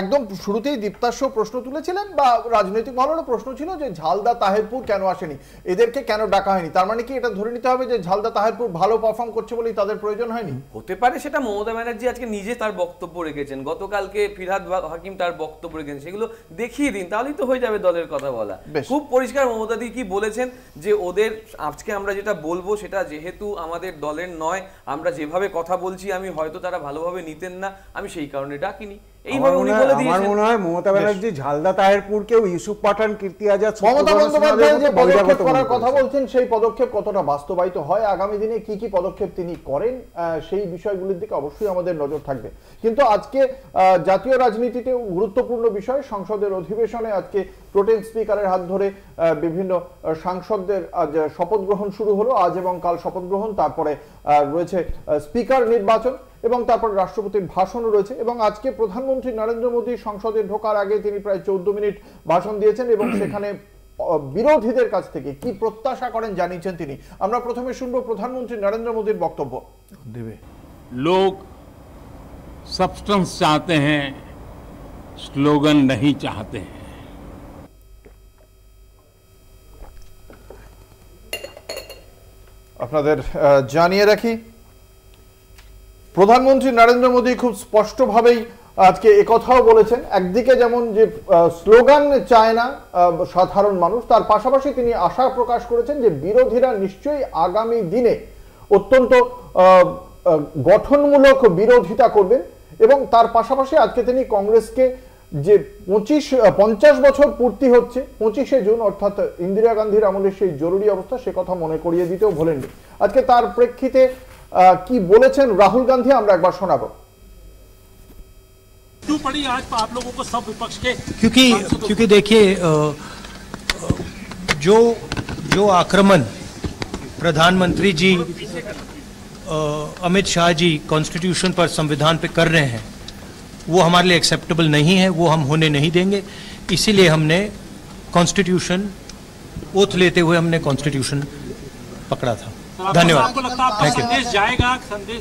একদম শুরুতেই দীপ্তাশ্ব প্রশ্ন তুলেছিলেন, বা রাজনৈতিক মহলেরও প্রশ্ন ছিল যে ঝালদা তাহেরপুর কেন আসেনি, এদেরকে কেন ডাকা হয়নি। তার মানে কি এটা ধরে নিতে হবে যে ঝালদা তাহেরপুর ভালো পারফর্ম করছে বলেই তাদের প্রয়োজন হয়নি? হতে পারে, সেটা মমতা ব্যানার্জি আজকে নিজে তার বক্তব্য রেখেছেন, গতকালকে ফিরহাদ হাকিম তার বক্তব্য রেখেছেন, সেগুলো দেখিয়ে দিন, তাহলেই তো হয়ে যাবে দলের কথা বলা। খুব পরিষ্কার মমতা দি কি বলেছেন, যে ওদের আজকে আমরা যেটা বলবো সেটা যেহেতু আমাদের দলের নয়, আমরা যেভাবে কথা বলছি আমি হয়তো তারা ভালোভাবে নিতেন না, আমি সেই কারণে ডাকিনি। এইভাবে উনি বলে দিয়েছেন। আমার মনে হয় মমতা ব্যানার্জি ঝালদা তাহেরপুরকেও ইউসুফ পাঠান, কীর্তি আজাদ, মমতা বন্দ্যোপাধ্যায় যে পদক্ষেপ করার কথা বলছেন, সেই পদক্ষেপ কতটা বাস্তবায়িত হয়, আগামী দিনে কি কি পদক্ষেপ তিনি করেন, সেই বিষয়গুলির দিকে অবশ্যই আমাদের নজর থাকবে। কিন্তু আজকে জাতীয় রাজনীতিতে গুরুত্বপূর্ণ বিষয়, সংসদের অধিবেশনে আজকে প্রোটেম স্পিকারের হাত ধরে বিভিন্ন সাংসদদের আজ শপথ গ্রহণ শুরু হলো, আজ এবং কাল শপথ গ্রহণ, তারপরে রয়েছে স্পিকার নির্বাচন, এবং তারপর রাষ্ট্রপতির ভাষণও রয়েছে। এবং আজকে প্রধানমন্ত্রী নরেন্দ্র মোদী সংসদে ঢোকার আগে তিনি প্রায় 14 মিনিট ভাষণ দিয়েছেন, এবং সেখানে বিরোধীদের কাছ থেকে কি প্রত্যাশা করেন জানিয়েছেন তিনি। আমরা প্রথমে শুনবো প্রধানমন্ত্রী নরেন্দ্র মোদীর বক্তব্য। लोग सब्सटेंस चाहते हैं, स्लोगन नहीं चाहते हैं। আপনাদের জানিয়ে রাখি, প্রধানমন্ত্রী নরেন্দ্র মোদী খুব স্পষ্টভাবেই আজকে একথাও বলেছেন, একদিকে যেমন যে স্লোগান চায় না সাধারণ মানুষ, তার পাশাপাশি তিনি আশা প্রকাশ করেছেন যে বিরোধীরা নিশ্চয়ই আগামী দিনে অত্যন্ত গঠনমূলক বিরোধিতা করবেন। এবং তার পাশাপাশি আজকে তিনি কংগ্রেসকে যে 50 বছর পূর্তি হচ্ছে 25শে জুন, অর্থাৎ ইন্দিরা গান্ধীর আমলের সেই জরুরি অবস্থা, সে কথা মনে করিয়ে দিতেও ভোলেননি। আজকে তার প্রেক্ষিতে কি বলেছেন রাহুল গান্ধী আমরা একবার শোনাবো। क्यों पड़ी आज आप लोगों को सब विपक्ष के? क्योंकि देखिए जो आक्रमण प्रधानमंत्री जी अमित शाह जी कॉन्स्टिट्यूशन पर, संविधान पे कर रहे हैं, वो हमारे लिए एक्सेप्टेबल नहीं है, वो हम होने नहीं देंगे। इसीलिए हमने कॉन्स्टिट्यूशन ओथ लेते हुए हमने कॉन्स्टिट्यूशन पकड़ा था। धन्यवाद। Thank you.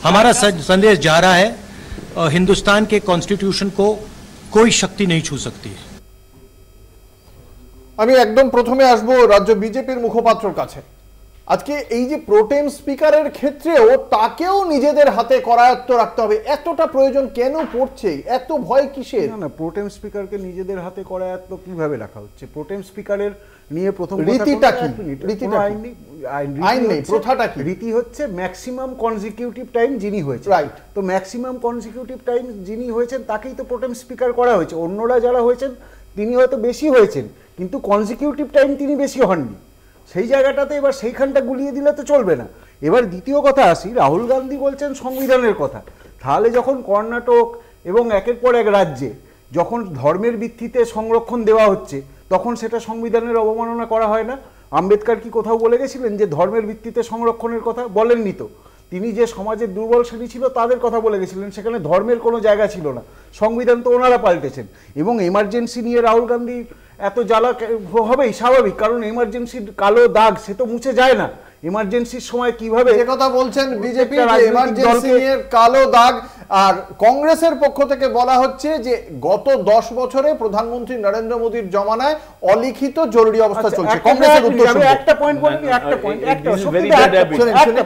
हमारा संदेश जा रहा है, हिंदुस्तान के कॉन्स्टिट्यूशन को कोई शक्ति नहीं छू सकती है। আমি একদম প্রথমে আসব রাজ্য বিজেপির মুখপাত্রর কাছে। আজকে এই যে প্রোটেম স্পিকারের ক্ষেত্রেও তাকেও নিজেদের হাতে করায়ত্ত রাখতে হবে, এতটা প্রয়োজন কেন পড়ছে, এত ভয় কিসের? না না, প্রোটেম স্পিকারকে নিজেদের হাতে করায়ত্ত কিভাবে রাখা হচ্ছে? প্রোটেম স্পিকারের নিয়ে প্রথম রীতিটা কি? রীতিটা আইন নেই, প্রথাটা কি? রীতি হচ্ছে ম্যাক্সিমাম কনজিকিউটিভ টাইম যিনি হয়েছে, রাইট? তো ম্যাক্সিমাম কনজিকিউটিভ টাইম যিনি হয়েছেন তাকেই তো প্রোটেম স্পিকার করা হয়েছে। অন্যরা যারা হয়েছেন তিনি হয়তো বেশি হয়েছেন, কিন্তু কনজিকিউটিভ টাইম তিনি বেশি হননি। সেই জায়গাটাতে এবার সেইখানটা গুলিয়ে দিলে তো চলবে না। এবার দ্বিতীয় কথা আসি, রাহুল গান্ধী বলছেন সংবিধানের কথা। তাহলে যখন কর্ণাটক এবং একের পর এক রাজ্যে যখন ধর্মের ভিত্তিতে সংরক্ষণ দেওয়া হচ্ছে, তখন সেটা সংবিধানের অবমাননা করা হয় না? আম্বেদকর কি কোথাও বলে গেছিলেন যে ধর্মের ভিত্তিতে সংরক্ষণের কথা? বলেননি তো। তিনি যে সমাজের দুর্বল শ্রেণী ছিল তাদের কথা বলে গেছিলেন, সেখানে ধর্মের কোনো জায়গা ছিল না। সংবিধান তো ওনারা পাল্টেছেন। এবং এমার্জেন্সি নিয়ে রাহুল গান্ধী এত জ্বালা হবেই, স্বাভাবিক, কারণ এমার্জেন্সির কালো দাগ সে তো মুছে যায় না। এমার্জেন্সির সময় কিভাবে যে কথা বলছেন বিজেপি এমার্জেন্সি নিয়ে কালো দাগ, আর কংগ্রেসের পক্ষ থেকে বলা হচ্ছে যে গত 10 বছরে প্রধানমন্ত্রী নরেন্দ্র মোদীর জমানায় অলিখিত জরুরি অবস্থা চলছে। কংগ্রেসের উত্তর শুনুন। একটা পয়েন্ট বলিনি, একটা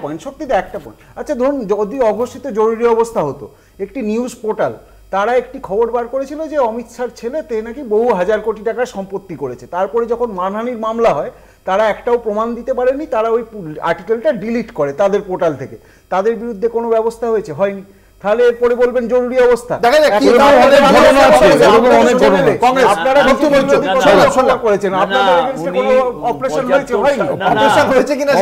পয়েন্ট শক্তিতে একটা পয়েন্ট। আচ্ছা ধরুন, যদি অঘোষিত জরুরি অবস্থা হতো, একটি নিউজ পোর্টাল তারা একটি খবর বার করেছিল যে অমিত শাহর ছেলে তে নাকি বহু হাজার কোটি টাকার সম্পত্তি করেছে। তারপরে যখন মানহানির মামলা হয় তারা একটাও প্রমাণ দিতে পারেনি, তারা ওই আর্টিকেলটা ডিলিট করে তাদের পোর্টাল থেকে। তাদের বিরুদ্ধে কোনো ব্যবস্থা হয়েছে? হয়নি। তাহলে এরপরে বলবেন জরুরি অবস্থা। দেখা যাক কি আপনারা করেছেন, আপনাদের এগেইনস্টে কোনো অপারেশন হয়েছে? হয়নি। অপারেশন হয়েছে কিনা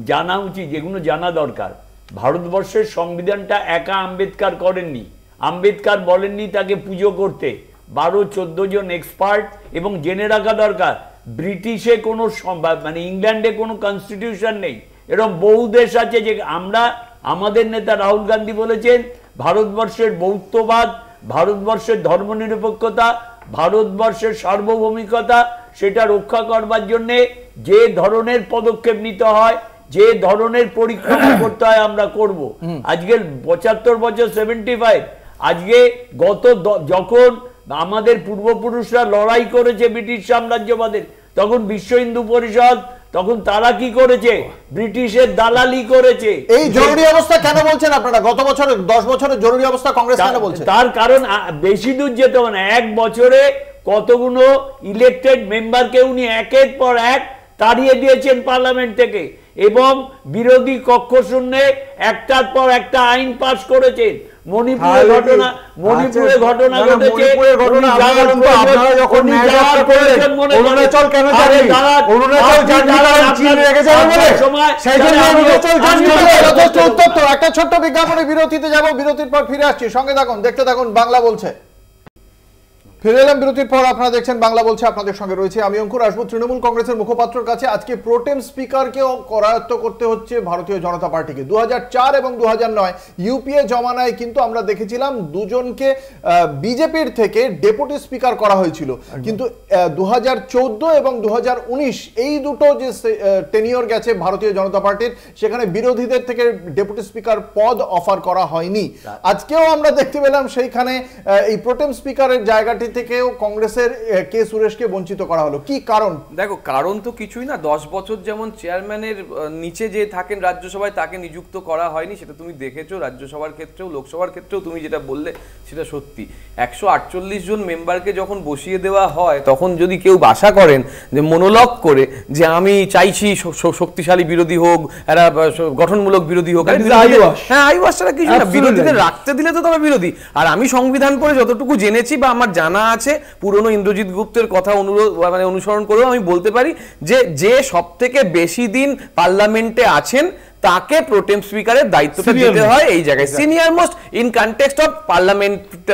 জানা উচিত, যেগুলো জানা দরকার। ভারতবর্ষের সংবিধানটা একা আম্বেদকর করেননি। আম্বেদকর বলেননি তাকে পুজো করতে। 12-14 জন এক্সপার্ট, এবং জেনে রাখা দরকার ব্রিটিশে কোনো মানে ইংল্যান্ডে কোনো কনস্টিটিউশন নেই। এরকম বহু দেশ আছে যে আমরা, আমাদের নেতা রাহুল গান্ধী বলেছেন ভারতবর্ষের বৌদ্ধবাদ, ভারতবর্ষের ধর্মনিরপেক্ষতা, ভারতবর্ষের সার্বভৌমিকতা, সেটা রক্ষা করবার জন্যে যে ধরনের পদক্ষেপ নিতে হয়, যে ধরনের পরিক্রমা করতে হয় আমরা করব। আজকে 75 বছর 75, আজকে যখন আমাদের পূর্বপুরুষরা লড়াই করেছে ব্রিটিশ সাম্রাজ্যবাদের, তখন বিশ্ব হিন্দু পরিষদ, তখন তারা কি করেছে? ব্রিটিশের দালালি করেছে। এই জরুরি অবস্থা কেন বলছেন আপনারা? গত বছর 10 বছরের জরুরি অবস্থা কংগ্রেস কেন বলছে? তার কারণ বেশি দূর যেতে হবে না। এক বছরে কতগুলো ইলেক্টেড মেম্বারকে উনি একের পর এক তাড়িয়ে দিয়েছেন পার্লামেন্ট থেকে, এবং বিরোধী কক্ষ শূন্যে একটার পর একটা আইন পাস করেছেন। মণিপুরের ঘটনা ঘটেছে। একটা ছোট্ট বিজ্ঞাপনে বিরতিতে যাব, বিরতির পর ফিরে আসছি। সঙ্গে থাকুন, দেখতে থাকুন বাংলা বলছে। ফিরে এলাম বিরতির পর। আপনারা দেখছেন বাংলা বলছে, আপনাদের সঙ্গে রয়েছে আমি অঙ্কুর। আসবো তৃণমূল কংগ্রেসের মুখপাত্রের কাছে। আজকে প্রোটেম স্পিকারকেও করায়ত্ত করতে হচ্ছে ভারতীয় জনতা পার্টিকে। 2004 এবং 2009 ইউপিএ জমানায় কিন্তু আমরা দেখেছিলাম দুজনকে বিজেপির থেকে ডেপুটি স্পিকার করা হয়েছিল, কিন্তু 2014 এবং 2019 এই দুটো যে টেনিয়র গেছে ভারতীয় জনতা পার্টির, সেখানে বিরোধীদের থেকে ডেপুটি স্পিকার পদ অফার করা হয়নি। আজকেও আমরা দেখতে পেলাম সেইখানে এই প্রোটেম স্পিকারের জায়গাটি থেকেও কংগ্রেসের কে সুরেশকে বঞ্চিত করা হলো। কি কারণ? দেখো, কারণ তো কিছুই না। 10 বছর যেমন চেয়ারম্যানের নিচে যে থাকেন রাজ্যসভায় তাকে নিযুক্ত করা হয়নি, সেটা তুমি দেখেছো রাজ্যসভার ক্ষেত্রেও, লোকসভার ক্ষেত্রেও তুমি যেটা বললে সেটা সত্যি। 148 জন মেম্বারকে যখন বসিয়ে দেওয়া হয়, তখন যদি কেউ আশা করেন যে মনোলগ করে যে আমি চাইছি শক্তিশালী বিরোধী হোক, এরা গঠনমূলক বিরোধী হোক, হ্যাঁ আইওয়াস ছাড়া কিছু না, বিরোধীদের রাখতে দিলে তো তবে বিরোধী। আর আমি সংবিধান পড়ে যতটুকু জেনেছি বা আমার জানা আছে, পুরনো ইন্দ্রজিৎ গুপ্তের কথা অনুসরণ করেও আমি বলতে পারি যে সবথেকে বেশি দিন পার্লামেন্টে আছেন তাকে প্রোটেম স্পিকারের দায়িত্বটা দিতে হয় এই জায়গায়, senior most in context of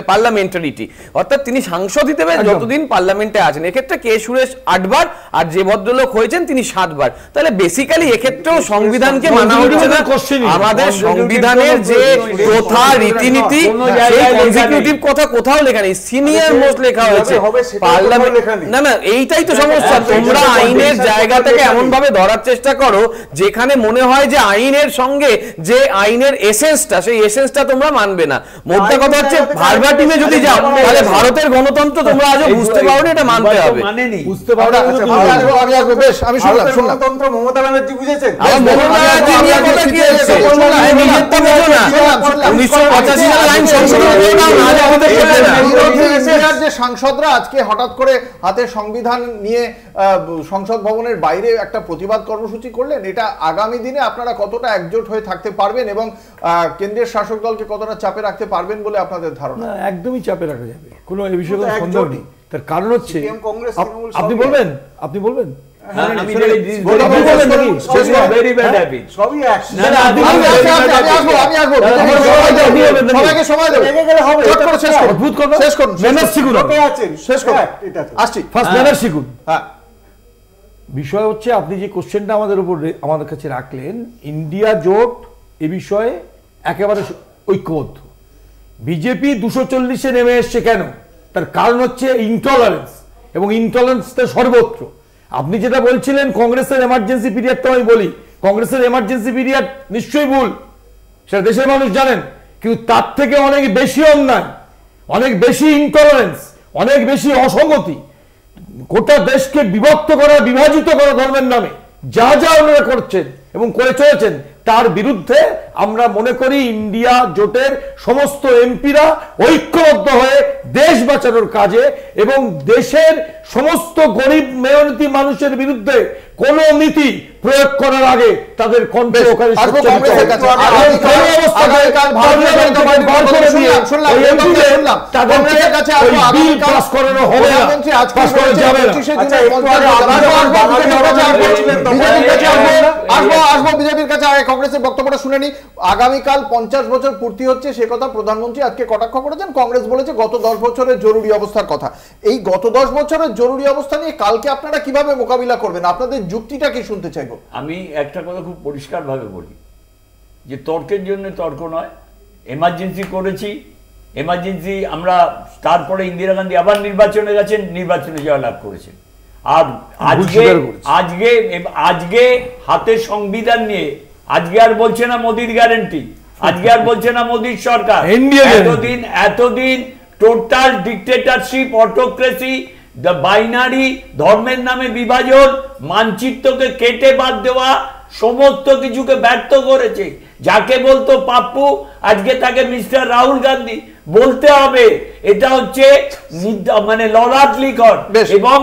parliamentarity, অর্থাৎ তিনি সাংসদ হিসেবে যতদিন পার্লামেন্টে আছেন। এক্ষেত্রে কে সুরেশ 8 বার, আর যে ভদ্রলোক হয়েছেন তিনি 7 বার। তাহলে বেসিক্যালি এক্ষেত্রেও সংবিধানকে মানা হচ্ছে না। আমাদের সংবিধানের যে প্রথা রীতিনীতি, সেই কনজিকিউটিভ কথা কোথাও লেখা নেই, সিনিয়র মোস্ট লেখা হয়েছে পার্লামেন্ট। না না, এইটাই তো সমস্যা। তোমরা আইনের জায়গা থেকে এমন ভাবে ধরার চেষ্টা করো যেখানে মনে হয় যে আইনের সঙ্গে যে আইনের এসেন্সটা, সেই এসেন্সটা তোমরা মানবে না। মোদ্দা কথা হচ্ছে ভার্বাটিমে যদি যাও তাহলে ভারতের গণতন্ত্র তোমরা আজও বুঝতে পারোনি, এটা মানতে হবে। বুঝতে পারো বেশ, আমি শুনলাম গণতন্ত্র মমতা ব্যানার্জি বুঝেছেন। যে সাংসদরা আজকে হঠাৎ করে হাতে সংবিধান নিয়ে সংসদ ভবনের বাইরে একটা প্রতিবাদ কর্মসূচি করলেন, এটা আগামী দিনে আপনারা কতটা একজোট হয়ে থাকতে পারবেন এবং কেন্দ্রের শাসক দলকে কতটা চাপে রাখতে পারবেন বলে আপনাদের ধারণা? একদমই চাপে রাখা যাবে, কোনো এই বিষয়ে কোনো সন্দেহ নেই। তার কারণ হচ্ছে আপনি বলবেন, আপনি বলবেন বিষয় হচ্ছে আপনি যে কোশ্চেনটা আমাদের কাছে রাখলেন, ইন্ডিয়া জোট এ বিষয়ে একেবারে ঐক্যবদ্ধ। বিজেপি 240-এ নেমে এসছে কেন? তার কারণ হচ্ছে ইনটলারেন্স, এবং ইনটলারেন্সটা সর্বত্র। আপনি যেটা বলছিলেন কংগ্রেসের এমার্জেন্সি পিরিয়ডটা, আমি বলি কংগ্রেসের এমার্জেন্সি পিরিয়ড নিশ্চয়ই ভুল, সেটা দেশের মানুষ জানেন, কিন্তু তার থেকে অনেক বেশি অন্যায়, অনেক বেশি ইনটলারেন্স, অনেক বেশি অসঙ্গতি, গোটা দেশকে বিভক্ত করা, বিভাজিত করা ধর্মের নামে যা যা ওনারা করছেন এবং করে চলেছেন, তার বিরুদ্ধে আমরা মনে করি ইন্ডিয়া জোটের সমস্ত এমপিরা ঐক্যবদ্ধ হয়ে দেশ বাঁচানোর কাজে এবং দেশের সমস্ত গরিব মেহনতি মানুষের বিরুদ্ধে কোন নীতি প্রয়োগ করার আগে তাদের কণ্ঠ ওখানে বিজেপির কাছে কংগ্রেসের বক্তব্যটা শুনেনি। আগামীকাল 50 বছর পূর্তি হচ্ছে, সে কথা প্রধানমন্ত্রী আজকে কটাক্ষ করেছেন। কংগ্রেস বলেছে গত 10 বছরের জরুরি অবস্থার কথা। এই গত 10 বছরের জরুরি অবস্থা নিয়ে কালকে আপনারা কিভাবে মোকাবিলা করবেন? আপনাদের যুক্তিটা কি শুনতে চাইবো। আমি একটা কথা খুব পরিষ্কার ভাবে বলি, যে তর্কের জন্য তর্ক নয়, এমার্জেন্সি করেছি, এমার্জেন্সি আমরা, তারপরে ইন্দিরা গান্ধী আবার নির্বাচনে গেছেন, নির্বাচনে জয়লাভ করেছেন। আর আজকে হাতে সংবিধান নিয়ে আজকে আর বলছে না মোদির গ্যারান্টি, আজকে আর বলছে না মোদির সরকার। এতদিন টোটাল ডিক্টেটরশিপ, অটোক্রেসি, বাইনারি, ধর্মের নামে বিভাজন, মানচিত্রকে কেটে বাদ দেওয়া, সমস্ত কিছুকে ব্যর্থ করেছে। যাকে বলতো পাপ্পু, আজকে তাকে মিস্টার রাহুল গান্ধী বলতে হবে। এটা হচ্ছে মানে লড়াটলিকর। এবং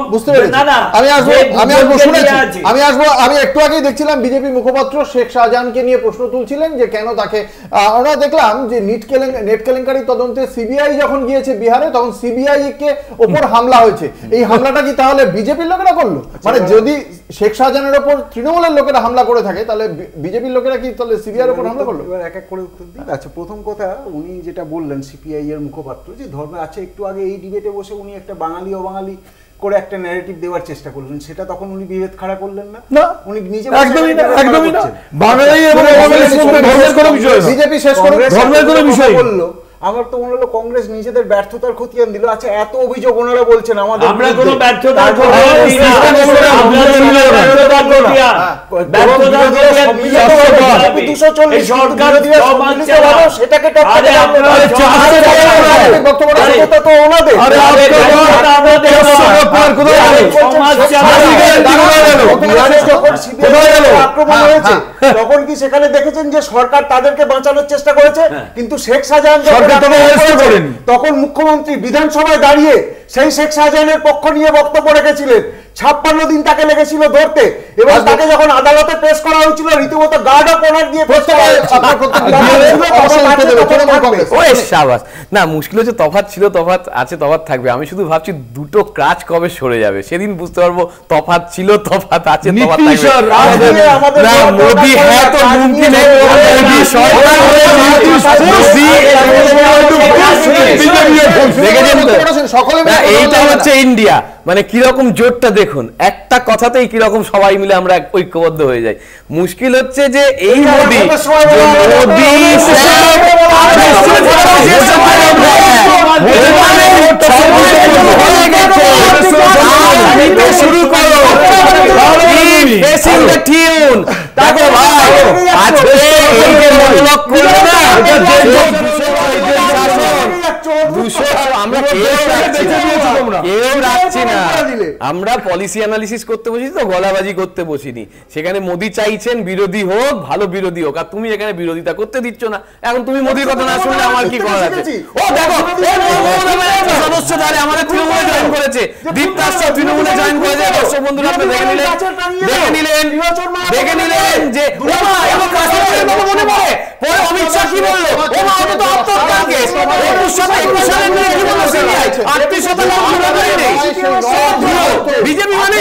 আমি একটু আগেই দেখছিলাম বিজেপি মুখপাত্র শেখ শাহজাহানকে নিয়ে প্রশ্ন তুলছিলেন যে কেন তাকে, আমরা দেখলাম যে নেট কেলেঙ্কারি তদন্তে সিবিআই যখন গিয়েছে বিহারে, তখন সিবিআই কে ওপর হামলা হয়েছে। এই হামলাটা কি তাহলে বিজেপির লোকেরা করলো? মানে যদি শেখ শাহজাহানের ওপর তৃণমূলের লোকেরা হামলা করে থাকে, তাহলে বিজেপির লোকেরা কি তাহলে সিবিআইয়ের ওপর হামলা করলো? এবার এক এক করে উত্তর দিই। আচ্ছা, প্রথম কথা, উনি যেটা বললেন সিপিআই এর মুখপাত্র, যে ধর্মে আছে, একটু আগে এই ডিবেটে বসে উনি একটা বাঙালি অবাঙালি করে একটা ন্যারেটিভ দেওয়ার চেষ্টা করলেন, সেটা তখন উনি বিভেদ খাড়া করলেন না? উনি নিজে একদমই না, বাঙালি এবং অবাঙালির মধ্যে ধর্মের কোনো বিষয় না। বিজেপি শেষ করে ধর্মের কোনো বিষয় বললো। আমার তো মনে হলো কংগ্রেস নিজেদের ব্যর্থতার খতিয়ান দিল। আচ্ছা, এত অভিযোগ ওনারা বলছেন আমাদের, আমরা কোনো ব্যর্থতা সেটাকে আক্রমণ হয়েছে, তখন কি সেখানে দেখেছেন যে সরকার তাদেরকে বাঁচানোর চেষ্টা করেছে? কিন্তু শেখ শাহজাহান তখন মুখ্যমন্ত্রী বিধানসভায় দাঁড়িয়ে সেই শেখ শাহজাহানের পক্ষ নিয়ে বক্তব্য রেখেছিলেন। 56 দিন তাকে লেগেছিল ধরতে, এবং তাকে যখন আদালতে পেশ করা হয়েছিল রীতিমতো গার্ড অফ অনার দিয়ে পেশ করা হয়েছিল। না, মুশকিল হচ্ছে তফাৎ ছিল, তফাৎ আছে, তফাৎ থাকবে। আমি শুধু ভাবছি দুটো ক্রাচ কবে সরে যাবে, সেদিন বুঝতে পারবো তফাৎ ছিল, তফাৎ আছে, তফাৎ থাকবে। মোদি হ্যাঁ তো মুমকিন है, মোদি সরকার এইটা হচ্ছে ইন্ডিয়া। মানে কিরকম জোটটা দেখুন, একটা কথাতেই কিরকম সবাই মিলে আমরা ঐক্যবদ্ধ হয়ে যাই। মুশকিল হচ্ছে যে এই মোদি শুরু করো, দেখো ভাই আজকে এই যে মনোলগ করলো না, আমরা কেউ রাখছি না, আমরা পলিসি অ্যানালিসিস করতে বসেছি তো, গলাবাজি করতে বসিনি। সেখানে মোদি চাইছেন বিরোধী হোক, ভালো বিরোধী হোক, আর তুমি এখানে বিরোধিতা করতে দিচ্ছ না। এখন তুমি মোদির কথা না শুনলে আমার কি করার আছে? ও দেখো সদস্য ধারে আমাদের তৃণমূলে জয়েন করেছে, দীপ্তাশ তৃণমূলে জয়েন করেছে। দর্শক বন্ধুরা আপনি দেখে নিলেন যে মনে পড়ে পরে অমিত শাহ কি বললো, বিজেপি মানে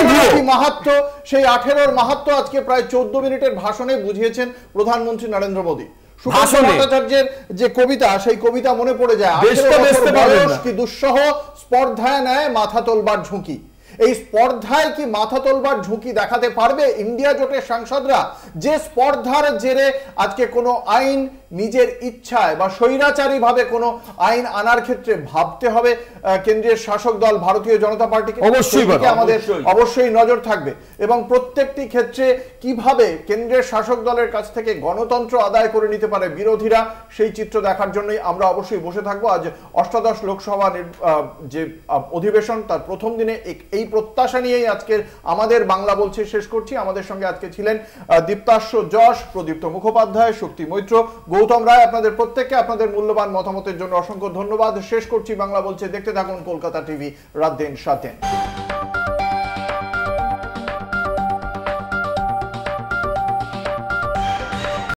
মাহাত্ম, সেই 18 মাহাত্ম আজকে প্রায় 14 মিনিটের ভাষণে বুঝিয়েছেন প্রধানমন্ত্রী নরেন্দ্র মোদী। সুকান্ত ভট্টাচার্যের যে কবিতা, সেই কবিতা মনে পড়ে যায়, 18 বছর বয়স কি দুঃসহ, স্পর্ধায় নেয় মাথা তোলবার ঝুঁকি। এই স্পর্ধায় কি মাথা তোলবার ঝুঁকি দেখাতে পারবে ইন্ডিয়া জোটের সাংসদরা? যে স্পর্ধার জেরে আজকে কোনো আইন নিজের ইচ্ছায় বা স্বৈরাচারী ভাবে কোনো আইন আনার ক্ষেত্রে ভাবতে হবে কেন্দ্রের শাসক দল ভারতীয় জনতা পার্টিকে। আমাদের অবশ্যই নজর থাকবে এবং প্রত্যেকটি ক্ষেত্রে কিভাবে কেন্দ্রের শাসক দলের কাছ থেকে গণতন্ত্র আদায় করে নিতে পারে বিরোধীরা, সেই চিত্র দেখার জন্যই আমরা অবশ্যই বসে থাকবো। আজ অষ্টাদশ লোকসভা যে অধিবেশন, তার প্রথম দিনে এই প্রত্যাশা নিয়েই আজকের আমাদের বাংলা বলছে শেষ করছি। আমাদের সঙ্গে আজকে ছিলেন দীপ্তাশ্ব যশ, প্রদীপ্ত মুখোপাধ্যায়, শক্তি মৈত্র, গৌতম রায়। আপনাদের প্রত্যেককে আপনাদের মূল্যবান মতামতের জন্য অসংখ্য ধন্যবাদ। শেষ করছি বাংলা বলছে। দেখতে থাকুন কলকাতা টিভি, রাত দিন 7 দিন।